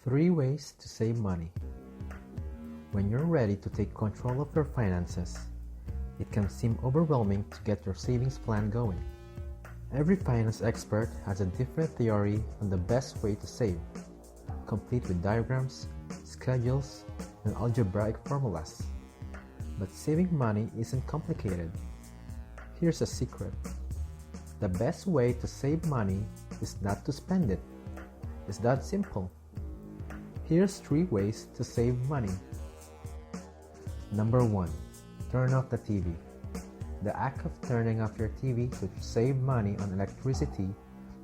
3 ways to save money. When you're ready to take control of your finances, it can seem overwhelming to get your savings plan going. Every finance expert has a different theory on the best way to save, complete with diagrams, schedules, and algebraic formulas. But saving money isn't complicated. Here's a secret. The best way to save money is not to spend it. It's that simple. Here's 3 ways to save money. Number 1. Turn off the TV. The act of turning off your TV to save money on electricity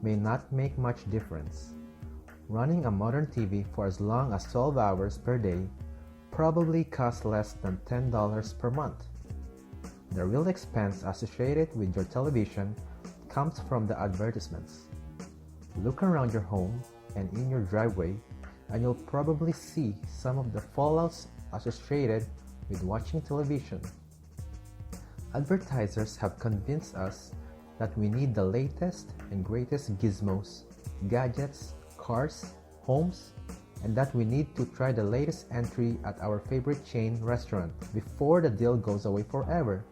may not make much difference. Running a modern TV for as long as 12 hours per day probably costs less than $10 per month. The real expense associated with your television comes from the advertisements. Look around your home and in your driveway, and you'll probably see some of the fallouts associated with watching television. Advertisers have convinced us that we need the latest and greatest gizmos, gadgets, cars, homes, and that we need to try the latest entry at our favorite chain restaurant before the deal goes away forever.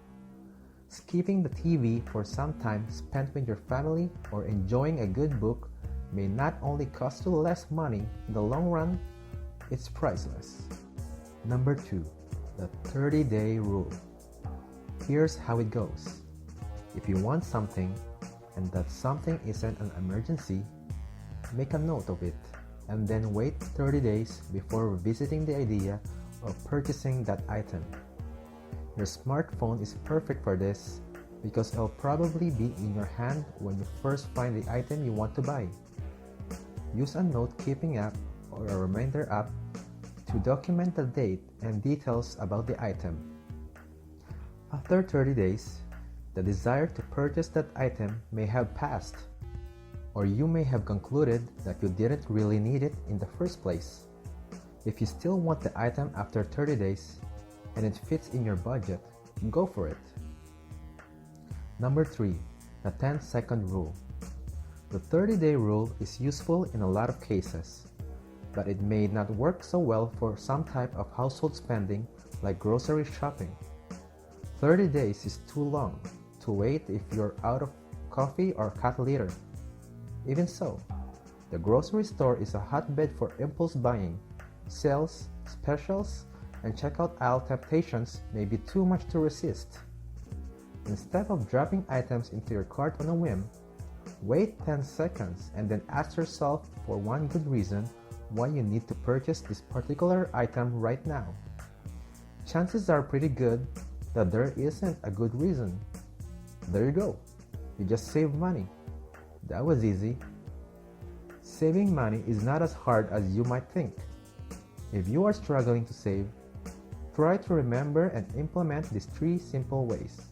Skipping the TV for some time spent with your family or enjoying a good book may not only cost you less money in the long run, it's priceless. Number 2. The 30-day rule. Here's how it goes. If you want something, and that something isn't an emergency, make a note of it, and then wait 30 days before revisiting the idea of purchasing that item. Your smartphone is perfect for this because it'll probably be in your hand when you first find the item you want to buy. Use a note-keeping app or a reminder app to document the date and details about the item. After 30 days, the desire to purchase that item may have passed, or you may have concluded that you didn't really need it in the first place. If you still want the item after 30 days and it fits in your budget, go for it. Number 3. The 10-second rule. The 30-day rule is useful in a lot of cases, but it may not work so well for some type of household spending like grocery shopping. 30 days is too long to wait if you're out of coffee or cat litter. Even so, the grocery store is a hotbed for impulse buying. Sales, specials, and checkout aisle temptations may be too much to resist. Instead of dropping items into your cart on a whim, wait 10 seconds and then ask yourself for one good reason why you need to purchase this particular item right now. Chances are pretty good that there isn't a good reason. There you go. You just saved money. That was easy. Saving money is not as hard as you might think. If you are struggling to save, try to remember and implement these 3 simple ways.